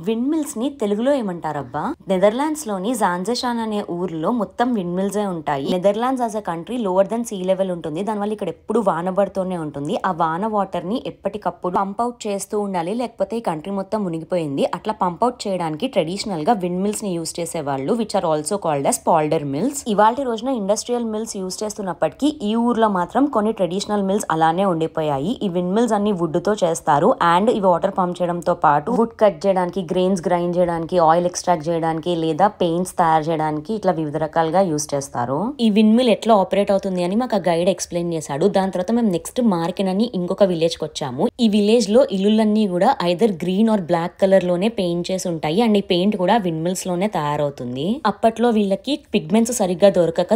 Wind mills ని తెలుగులో ఏమంటారబ్బా? Netherlands లోని జాన్జెషాన్ అనే ఊర్లో మొత్తం విండ్ మిల్స్ ఉంటాయి. Netherlands as a country lower than sea level ఉంటుంది. దానివల్ల ఇక్కడ ఎప్పుడు వాన పడుతూనే ఉంటుంది. ఆ వాన వాటర్ ని ఎప్పటికప్పుడు పంప్ అవుట్ చేస్తూ ఉండాలి, లేకపోతే ఈ కంట్రీ మొత్తం మునిగిపోయింది. అట్లా పంప్ అవుట్ చేయడానికి ట్రెడిషనల్ గా విండ్ మిల్స్ ని యూజ్ చేసేవాళ్ళు, which are also called as polder mills. ఇవాళ రోజున ఇండస్ట్రియల్ మిల్స్ యూజ్ చేస్తున్నప్పటికీ ఈ ఊర్లో మాత్రం కొన్ని ట్రెడిషనల్ మిల్స్ అలానే ఉండిపోయాయి. ఈ విండ్ మిల్స్ అన్ని వుడ్ తో చేస్తారు అండ్ ఈ వాటర్ పంప్ చేయడంతో పాటు వుడ్ కట్ చేయడానికి, గ్రెయిన్స్ గ్రైండ్ చేయడానికి, ఆయిల్ ఎక్స్ట్రాక్ట్ చేయడానికి లేదా పెయింట్స్ తయారు చేయడానికి ఇట్లా వివిధ రకాలుగా యూజ్ చేస్తారు. ఈ విండ్ మిల్ ఎట్లా ఆపరేట్ అవుతుంది అని మాకు గైడ్ ఎక్స్ప్లెయిన్ చేశాడు. దాని తర్వాత మేము నెక్స్ట్ మార్కెన్ అని ఇంకొక విలేజ్ కి వచ్చాము. ఈ విలేజ్ లో ఇల్లులన్నీ కూడా either green or black colour లోనే పెయింట్ చేసి ఉంటాయి అండ్ ఈ పెయింట్ కూడా విండ్ మిల్స్ లోనే తయారవుతుంది. అప్పట్లో వీళ్ళకి పిగ్మెంట్స్ సరిగ్గా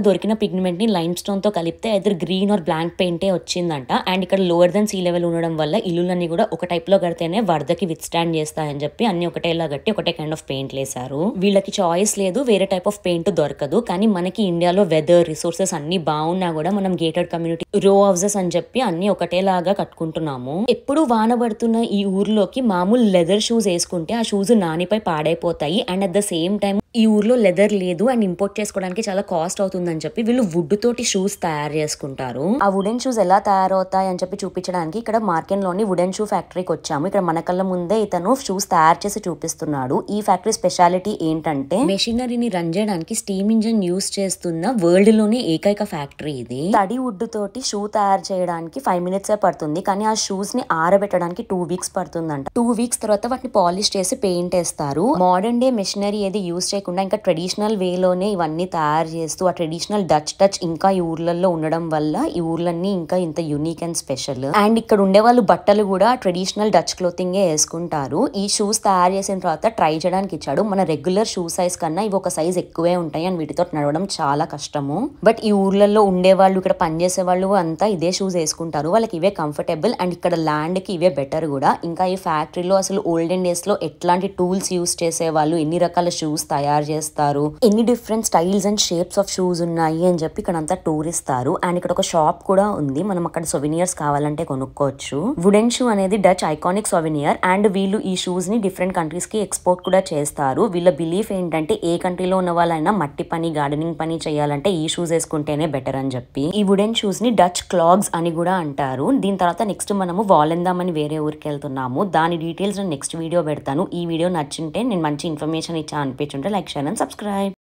దొరికిన పిగ్మెంట్ ని లైమ్ స్టోన్ తో కలిపితే ఐదర్ గ్రీన్ ఆర్ బ్లాక్ పెయింటే వచ్చిందంట. అండ్ ఇక్కడ లోవర్ దెన్ సీ లెవెల్ ఉండడం వల్ల ఇల్లులన్నీ కూడా ఒక టైప్ లో కడితేనే వరదకి విత్ స్టాండ్ చేస్తాయని చెప్పి అన్ని ఒకటేలా గట్టి ఒకటే కైండ్ ఆఫ్ పెయింట్ వేశారు. వీళ్ళకి చాయిస్ లేదు, వేరే టైప్ ఆఫ్ పెయింట్ దొరకదు. కానీ మనకి ఇండియాలో వెదర్ రిసోర్సెస్ అన్ని బాగున్నా కూడా మనం గేటెడ్ కమ్యూనిటీ రో హౌసెస్ అని చెప్పి అన్ని ఒకటేలాగా కట్టుకుంటున్నాము. ఎప్పుడు వాన పడుతున్న ఈ ఊర్లోకి మామూలు లెదర్ షూస్ వేసుకుంటే ఆ షూస్ నానిపై పాడైపోతాయి and at the same time ఈ ఊర్లో లెదర్ లేదు అండ్ ఇంపోర్ట్ చేసుకోవడానికి చాలా కాస్ట్ అవుతుందని చెప్పి వీళ్ళు వుడ్ తోటి షూస్ తయారు చేసుకుంటారు. ఆ వుడెన్ షూస్ ఎలా తయారవుతాయి అని చెప్పి చూపించడానికి ఇక్కడ మార్కెట్ లోని వుడెన్ షూ ఫ్యాక్టరీకి వచ్చాము. ఇక్కడ మన కళ్ళ ముందే ఇతను షూస్ తయారు చేసి చూపిస్తున్నాడు. ఈ ఫ్యాక్టరీ స్పెషాలిటీ ఏంటంటే మెషినరీని రన్ చేయడానికి స్టీమ్ ఇంజిన్ యూస్ చేస్తున్న వరల్డ్ లోని ఏకైక ఫ్యాక్టరీ ఇది. తడి వుడ్ తోటి షూ తయారు చేయడానికి 5 minutes పడుతుంది, కానీ ఆ షూస్ ని ఆరబెట్టడానికి 2 weeks పడుతుందంట. 2 weeks తర్వాత వాటిని పాలిష్ చేసి పెయింట్ వేస్తారు. మోడర్న్ డే మెషినరీ ఏది యూస్ చేయకుండా ఇంకా ట్రెడిషనల్ వేలోనే ఇవన్నీ తయారు చేస్తూ ఆ ట్రెడిషనల్ డచ్ టచ్ ఇంకా ఈ ఊర్లలో ఉండడం వల్ల ఈ ఊర్లన్నీ ఇంకా ఇంత యూనిక్ అండ్ స్పెషల్. అండ్ ఇక్కడ ఉండే వాళ్ళు బట్టలు కూడా ట్రెడిషనల్ డచ్ క్లోతింగ్ వేసుకుంటారు. ఈ షూస్ తయారు చేసిన తర్వాత ట్రై చేయడానికి ఇచ్చాడు. మన రెగ్యులర్ షూ సైజ్ కన్నా ఇవి ఒక సైజ్ ఎక్కువే ఉంటాయి అండ్ వీటితో నడవడం చాలా కష్టము. బట్ ఈ ఊర్లలో ఉండే వాళ్ళు, ఇక్కడ పనిచేసే వాళ్ళు అంతా ఇదే షూస్ వేసుకుంటారు. వాళ్ళకి ఇవే కంఫర్టబుల్ అండ్ ఇక్కడ ల్యాండ్ కి ఇవే బెటర్ కూడా. ఇంకా ఈ ఫ్యాక్టరీలో అసలు ఓల్డెన్ డేస్ లో ఎట్లాంటి టూల్స్ యూస్ చేసేవాళ్ళు, ఎన్ని రకాల షూస్ తయారు చేస్తారు, ఎన్ని different styles and shapes of shoes ఉన్నాయి అని చెప్పి ఇక్కడ అంతా టూర్ ఇస్తారు. అండ్ ఇక్కడ ఒక షాప్ కూడా ఉంది, మనం అక్కడ సొవినియర్స్ కావాలంటే కొనుక్కోవచ్చు. వుడెన్ షూ అనేది డచ్ ఐకానిక్ సొవినియర్ అండ్ వీళ్ళు ఈ షూస్ ని డిఫరెంట్ కంట్రీస్ కి ఎక్స్పోర్ట్ కూడా చేస్తారు. వీళ్ళ బిలీఫ్ ఏంటంటే ఏ కంట్రీలో ఉన్న వాళ్ళైనా మట్టి పని, గార్డెనింగ్ పని చేయాలంటే ఈ షూస్ వేసుకుంటేనే బెటర్ అని చెప్పి ఈ వుడెన్ షూస్ ని డచ్ క్లాగ్స్ అని కూడా అంటారు. దీని తర్వాత నెక్స్ట్ మనము వాలెందామ్ అని వేరే ఊరికి వెళ్తున్నాము. దాని డీటెయిల్స్ నేను నెక్స్ట్ వీడియో పెడతాను. ఈ వీడియో నచ్చింటే, నేను మంచి ఇన్ఫర్మేషన్ ఇచ్చా అనిపించుంటే లైక్, షేర్ అండ్ సబ్స్క్రైబ్.